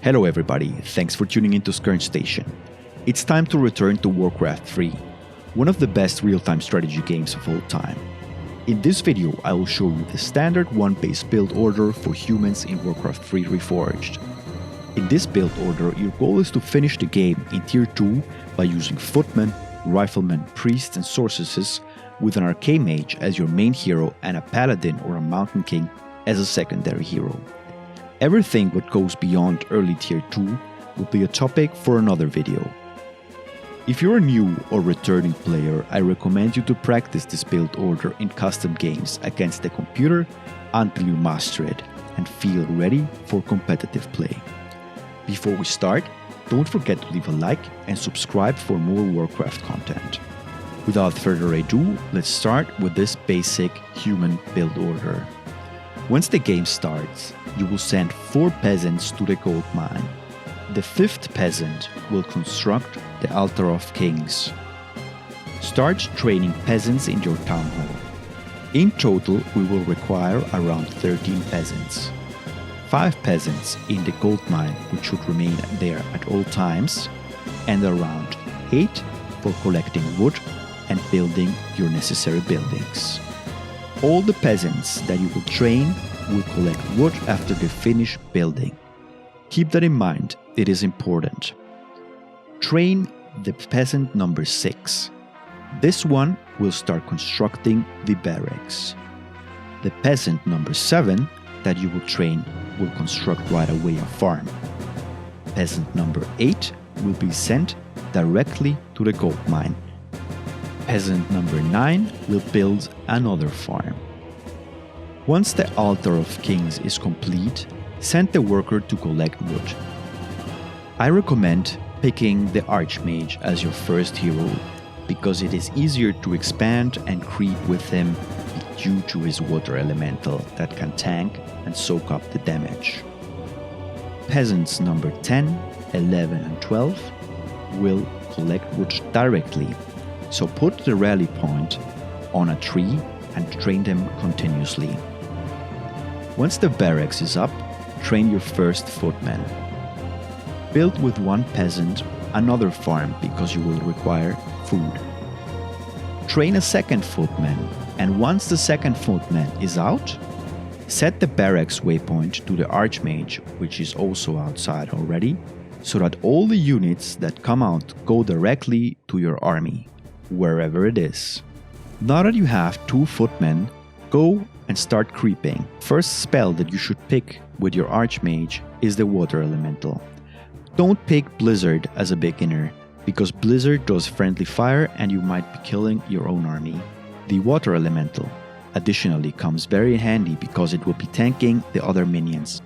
Hello everybody, thanks for tuning into Skern Station. It's time to return to Warcraft III, one of the best real-time strategy games of all time. In this video, I will show you the standard one-base build order for humans in Warcraft III Reforged. In this build order, your goal is to finish the game in Tier 2 by using Footman, Rifleman, Priests and Sorceresses with an ARCHMAGE as your main hero and a Paladin or a Mountain King as a secondary hero. Everything what goes beyond early Tier 2 will be a topic for another video. If you're a new or returning player, I recommend you to practice this build order in custom games against the computer until you master it and feel ready for competitive play. Before we start, don't forget to leave a like and subscribe for more Warcraft content. Without further ado, let's start with this basic human build order. Once the game starts, you will send 4 peasants to the gold mine. The 5th peasant will construct the Altar of Kings. Start training peasants in your town hall. In total, we will require around 13 peasants. 5 peasants in the gold mine, which should remain there at all times, and around 8 for collecting wood and building your necessary buildings. All the peasants that you will train will collect wood after they finish building. Keep that in mind, it is important. Train the peasant number 6. This one will start constructing the barracks. The peasant number 7 that you will train will construct right away a farm. Peasant number 8 will be sent directly to the gold mine. Peasant number 9 will build another farm. Once the Altar of Kings is complete, send the worker to collect wood. I recommend picking the ARCHMAGE as your first hero because it is easier to expand and creep with him due to his water elemental that can tank and soak up the damage. Peasants number 10, 11 and 12 will collect wood directly, so put the rally point on a tree and train them continuously. Once the barracks is up, train your first footman. Build with 1 peasant another farm because you will require food. Train a second footman, and once the second footman is out, set the barracks waypoint to the ARCHMAGE, which is also outside already, so that all the units that come out go directly to your army, wherever it is. Now that you have 2 footmen, go and start creeping. First spell that you should pick with your ARCHMAGE is the water elemental. Don't pick Blizzard as a beginner, because Blizzard does friendly fire and you might be killing your own army. The water elemental additionally comes very handy because it will be tanking the other minions.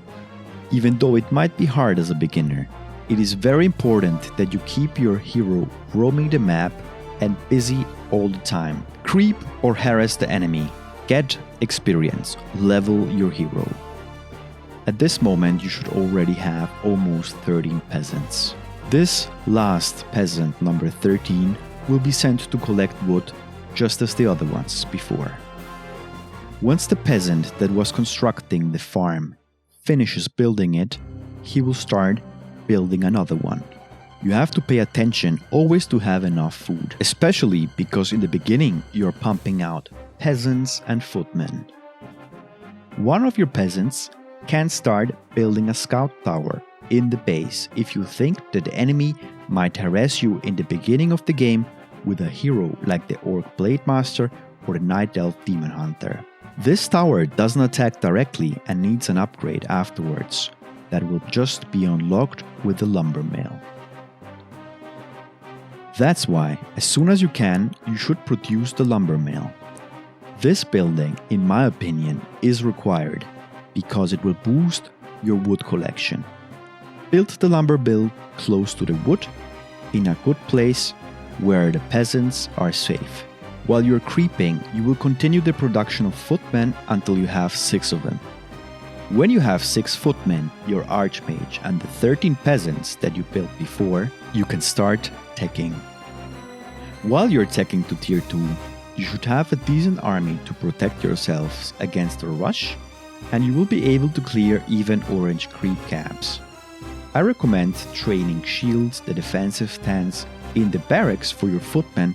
Even though it might be hard as a beginner, it is very important that you keep your hero roaming the map and busy all the time. Creep or harass the enemy. Get experience, level your hero. At this moment you should already have almost 13 peasants. This last peasant number 13 will be sent to collect wood just as the other ones before. Once the peasant that was constructing the farm finishes building it, he will start building another one. You have to pay attention always to have enough food, especially because in the beginning you're pumping out peasants and footmen. One of your peasants can start building a scout tower in the base if you think that the enemy might harass you in the beginning of the game with a hero like the Orc Blade Master or the Night Elf Demon Hunter. This tower doesn't attack directly and needs an upgrade afterwards that will just be unlocked with the LUMBERMILL. That's why, as soon as you can, you should produce the LUMBERMILL. This building, in my opinion, is required because it will boost your wood collection. Build the LUMBERMILL close to the wood, in a good place where the peasants are safe. While you're creeping, you will continue the production of footmen until you have 6 of them. When you have 6 footmen, your ARCHMAGE and the 13 peasants that you built before, you can start teching. While you're teching to Tier 2, you should have a decent army to protect yourselves against a rush, and you will be able to clear even orange creep camps. I recommend training shields, the defensive stance, in the barracks for your footmen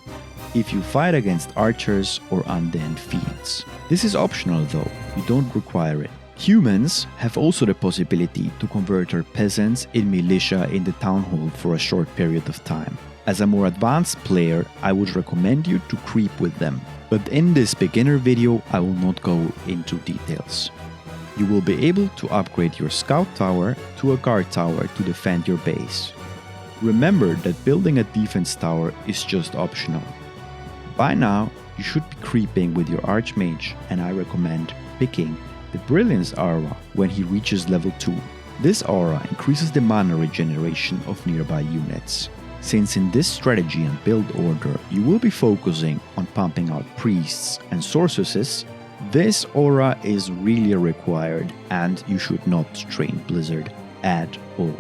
if you fight against archers or undead fields. This is optional though, you don't require it. Humans have also the possibility to convert their peasants in militia in the town hall for a short period of time. As a more advanced player, I would recommend you to creep with them, but in this beginner video I will not go into details. You will be able to upgrade your scout tower to a guard tower to defend your base. Remember that building a defense tower is just optional. By now, you should be creeping with your Archmage, and I recommend picking the Brilliance aura when he reaches level 2. This aura increases the mana regeneration of nearby units. Since in this strategy and build order you will be focusing on pumping out priests and sorceresses, this aura is really required and you should not train Blizzard at all.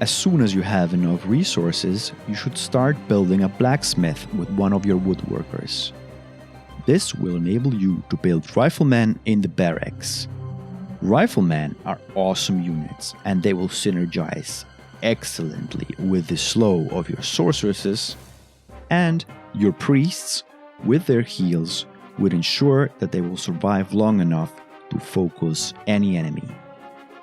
As soon as you have enough resources, you should start building a blacksmith with one of your woodworkers. This will enable you to build Riflemen in the barracks. Riflemen are awesome units and they will synergize excellently with the slow of your sorceresses, and your priests with their heals would ensure that they will survive long enough to focus any enemy.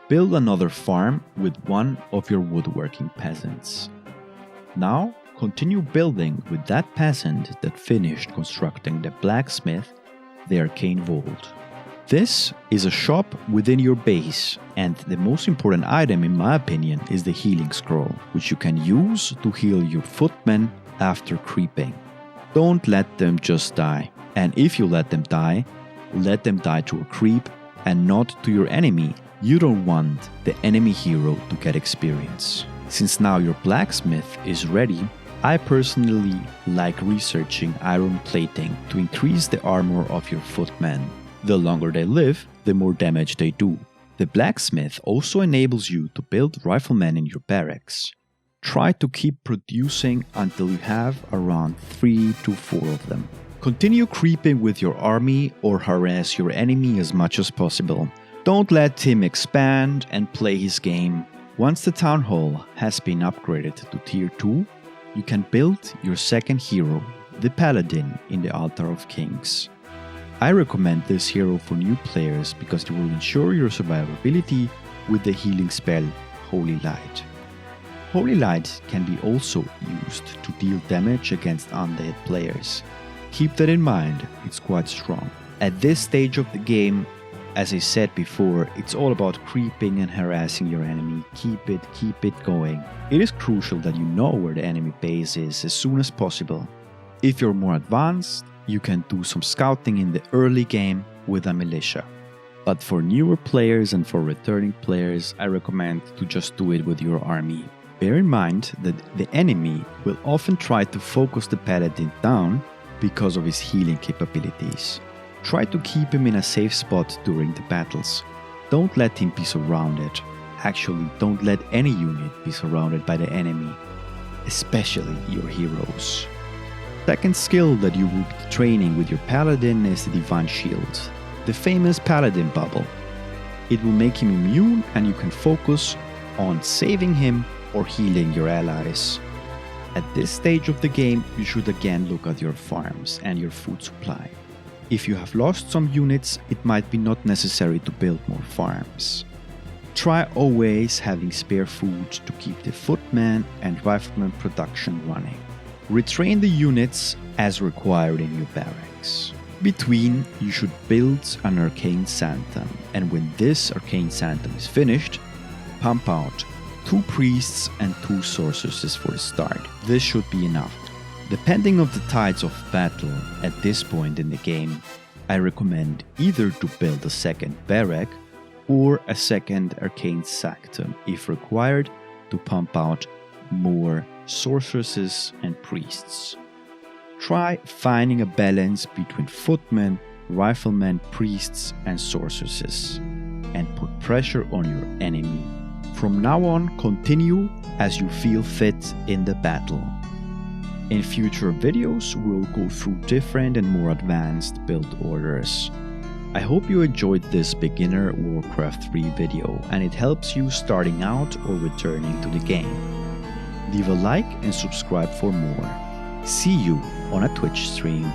Build another farm with one of your woodworking peasants. Now continue building with that peasant that finished constructing the blacksmith, the arcane vault. This is a shop within your base, and the most important item in my opinion is the healing scroll, which you can use to heal your footmen after creeping. Don't let them just die, and if you let them die to a creep and not to your enemy. You don't want the enemy hero to get experience. Since now your blacksmith is ready, I personally like researching iron plating to increase the armor of your footmen. The longer they live, the more damage they do. The blacksmith also enables you to build riflemen in your barracks. Try to keep producing until you have around 3 to 4 of them. Continue creeping with your army or harass your enemy as much as possible. Don't let him expand and play his game. Once the town hall has been upgraded to tier 2, you can build your second hero, the Paladin, in the Altar of Kings. I recommend this hero for new players because it will ensure your survivability with the healing spell Holy Light. Holy Light can be also used to deal damage against undead players. Keep that in mind, it's quite strong. At this stage of the game, as I said before, it's all about creeping and harassing your enemy. Keep it going. It is crucial that you know where the enemy base is as soon as possible. If you're more advanced, you can do some scouting in the early game with a militia. But for newer players and for returning players, I recommend to just do it with your army. Bear in mind that the enemy will often try to focus the Paladin down because of his healing capabilities. Try to keep him in a safe spot during the battles. Don't let him be surrounded. Actually, don't let any unit be surrounded by the enemy, especially your heroes. Second skill that you will be training with your Paladin is the Divine Shield, the famous Paladin bubble. It will make him immune and you can focus on saving him or healing your allies. At this stage of the game, you should again look at your farms and your food supply. If you have lost some units, it might be not necessary to build more farms. Try always having spare food to keep the footman and rifleman production running. Retrain the units as required in your barracks. Between, you should build an arcane sanctum, and when this arcane sanctum is finished, pump out 2 priests and 2 sorceresses for the start. This should be enough. Depending on the tides of battle at this point in the game, I recommend either to build a second barrack or a second arcane sanctum if required to pump out more sorceresses and priests. Try finding a balance between footmen, riflemen, priests and sorceresses and put pressure on your enemy. From now on, continue as you feel fit in the battle. In future videos, we'll go through different and more advanced build orders. I hope you enjoyed this beginner Warcraft 3 video and it helps you starting out or returning to the game. Leave a like and subscribe for more. See you on a Twitch stream.